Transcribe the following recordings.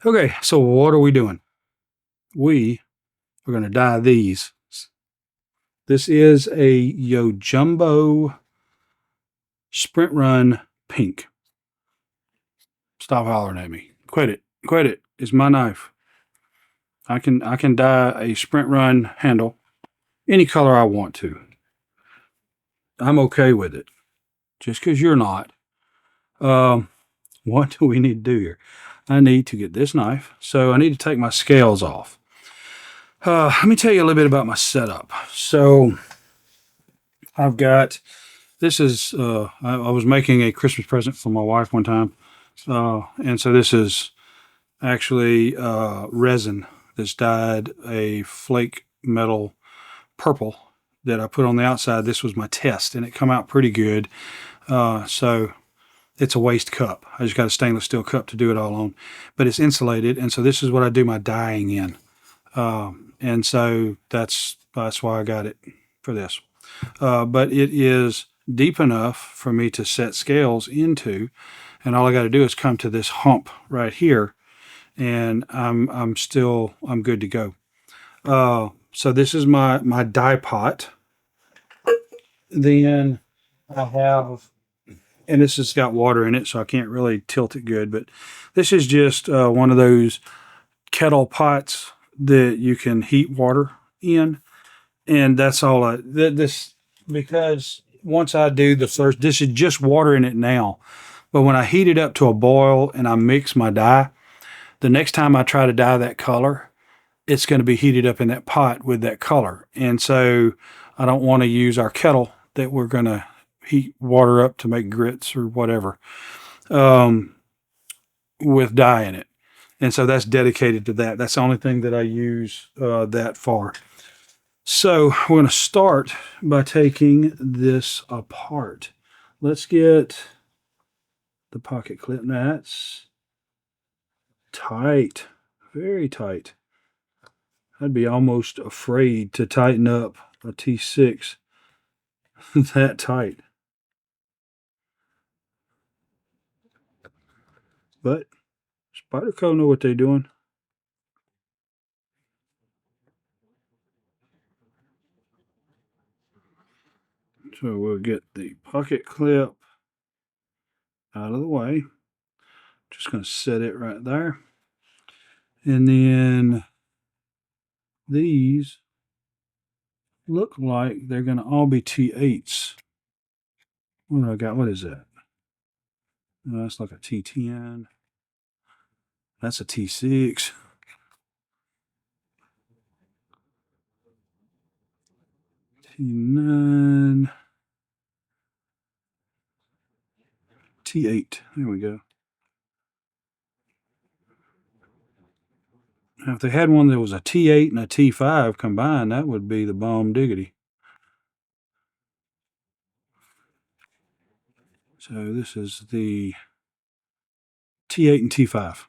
Okay, so what are we doing? We are going to dye these. This is a Yojumbo Sprint Run Pink. Stop hollering at me. Quit it. Quit it. It's my knife. I can dye a Sprint Run handle any color I want to. I'm okay with it. Just because you're not. What do we need to do here? I need to get this knife. So I need to take my scales off. Let me tell you a little bit about my setup. So I've got, this is, I was making a Christmas present for my wife one time. And so this is actually resin that's dyed a flake metal purple that I put on the outside. This was my test and it come out pretty good. So it's a waste cup. I just got a stainless steel cup to do it all on, but it's insulated. And so this is what I do my dyeing in. And so that's why I got it for this. But it is deep enough for me to set scales into, and all I got to do is come to this hump right here, and I'm good to go. So this is my dye pot. Then I have, and this has got water in it, so I can't really tilt it good, but this is just one of those kettle pots that you can heat water in. And that's all because once I do the first, this is just water in it now. But when I heat it up to a boil and I mix my dye, the next time I try to dye that color, it's going to be heated up in that pot with that color. And so I don't want to use our kettle that we're going to heat water up to make grits or whatever, with dye in it. And so that's dedicated to that. That's the only thing that I use that for. So we're going to start by taking this apart. Let's get the pocket clip. That's tight, very tight. I'd be almost afraid to tighten up a T6 that tight. But Spyderco know what they're doing. So we'll get the pocket clip out of the way. Just going to set it right there. And then these look like they're going to all be T8s. What do I got? What is that? Oh, that's like a T10. That's a T6. T9. T8. There we go. Now, if they had one that was a T8 and a T5 combined, that would be the bomb diggity. So this is the T8 and T5.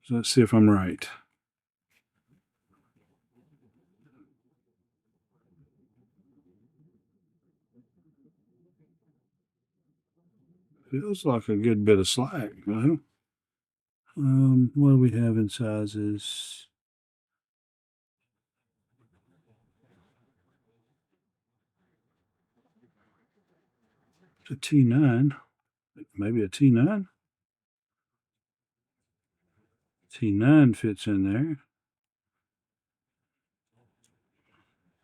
So let's see if I'm right. Feels like a good bit of slack. What do we have in sizes? It's a T9. Maybe a T9? T9 fits in there.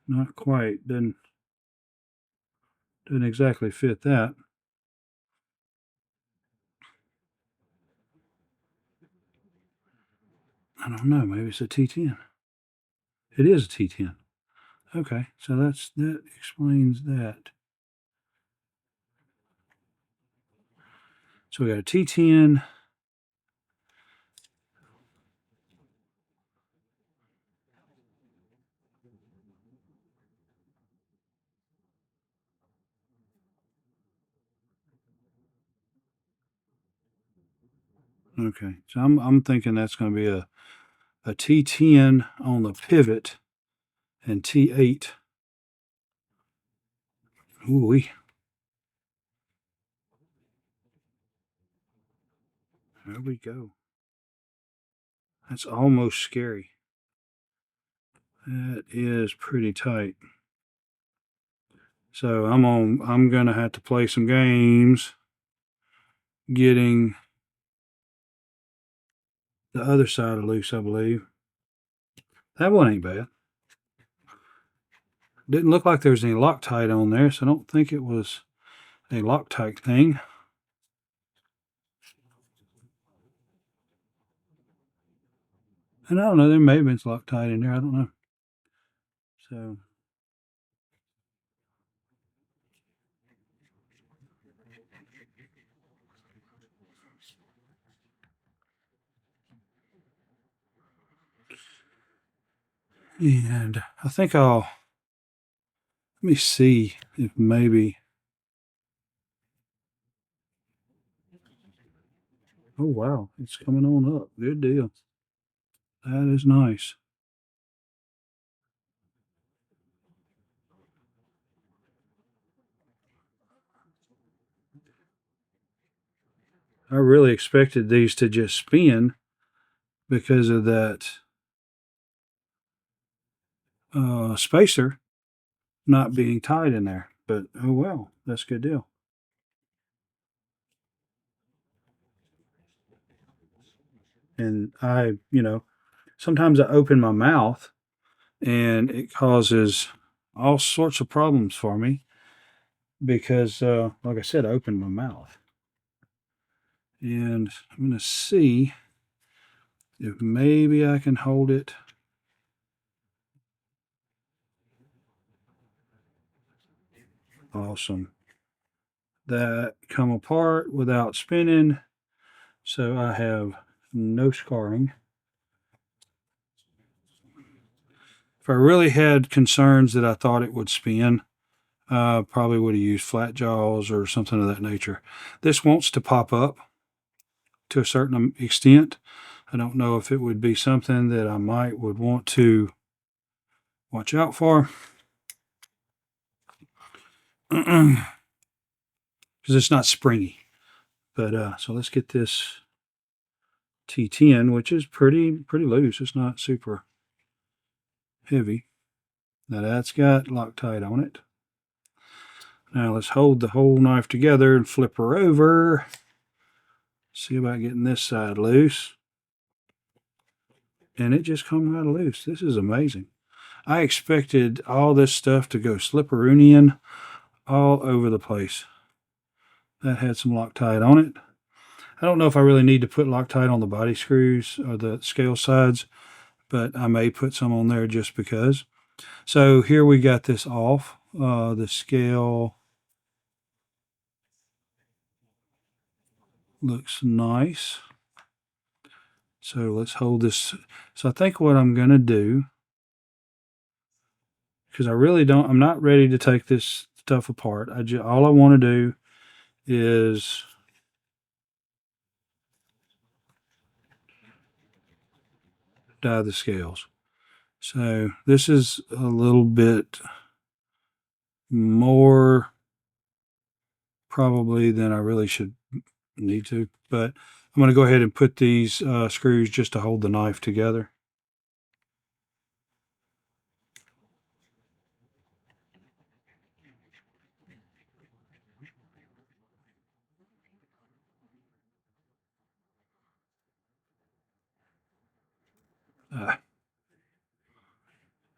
Not quite. Doesn't exactly fit that. I don't know. Maybe it's a T10. It is a T10. Okay, so that explains that. So we got a T10. Okay, so I'm thinking that's going to be a T10 on the pivot and T8. Ooh, there we go. That's almost scary. That is pretty tight. So I'm gonna have to play some games getting the other side of loose, I believe. That one ain't bad. Didn't look like there was any Loctite on there, so I don't think it was a Loctite thing. And I don't know, there may have been some Loctite in there, I don't know. So and I think let me see if maybe, oh wow, it's coming on up. Good deal. That is nice. I really expected these to just spin because of that spacer not being tied in there. But oh well, that's a good deal. And sometimes I open my mouth and it causes all sorts of problems for me because, like I said, I opened my mouth. And I'm going to see if maybe I can hold it. Awesome. That come apart without spinning, so I have no scarring. If I really had concerns that I thought it would spin, probably would have used flat jaws or something of that nature. This wants to pop up to a certain extent. I don't know if it would be something that I would want to watch out for. Because it's not springy. But so let's get this T10, which is pretty loose. It's not super heavy. Now that's got Loctite on it. Now let's hold the whole knife together and flip her over. See about getting this side loose. And it just comes right loose. This is amazing. I expected all this stuff to go slipperoonian all over the place. That had some Loctite on it. I don't know if I really need to put Loctite on the body screws or the scale sides, but I may put some on there just because. So here we got this off. The scale looks nice. So let's hold this. So I think what I'm going to do, because I'm not ready to take this stuff apart. All I want to do is die the scales. So this is a little bit more probably than I really should need to, but I'm going to go ahead and put these screws just to hold the knife together.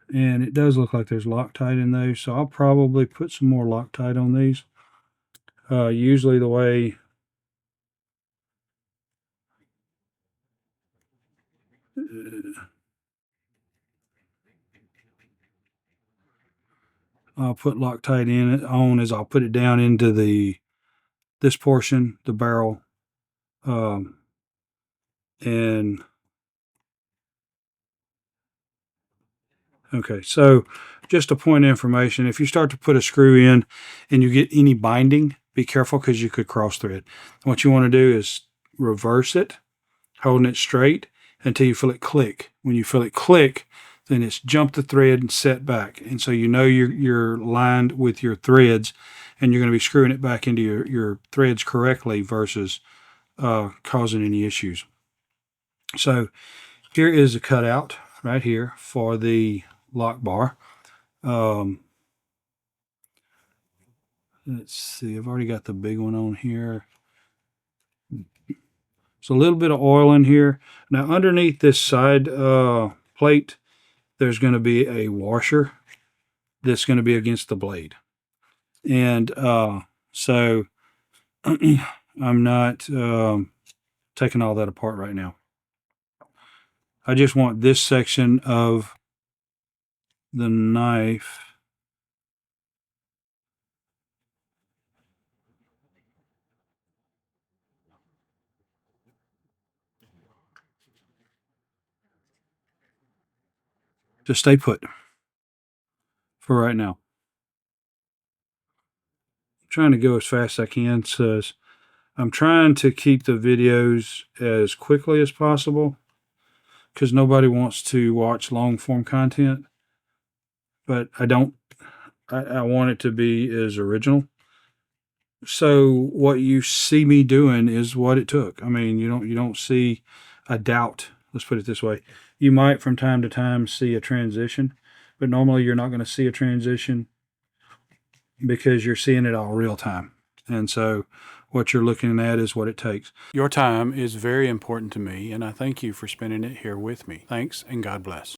And it does look like there's Loctite in those, so I'll probably put some more Loctite on these. Usually the way I'll put Loctite on I'll put it down into this portion, the barrel, and okay, so just a point of information, if you start to put a screw in and you get any binding, be careful because you could cross thread. What you want to do is reverse it, holding it straight until you feel it click. When you feel it click, then it's jump the thread and set back. And so you know you're lined with your threads and you're going to be screwing it back into your threads correctly versus causing any issues. So Here is a cutout right here for the lock bar. Let's see, I've already got the big one on here. So a little bit of oil in here. Now underneath this side plate, there's going to be a washer that's going to be against the blade. And so I'm not taking all that apart right now. I just want this section of the knife to stay put for right now. I'm trying to go as fast as I can, so I'm trying to keep the videos as quickly as possible because nobody wants to watch long form content, but I want it to be as original. So what you see me doing is what it took. I mean, you don't see a doubt. Let's put it this way. You might from time to time see a transition, but normally you're not going to see a transition because you're seeing it all real time. And so what you're looking at is what it takes. Your time is very important to me, and I thank you for spending it here with me. Thanks, and God bless.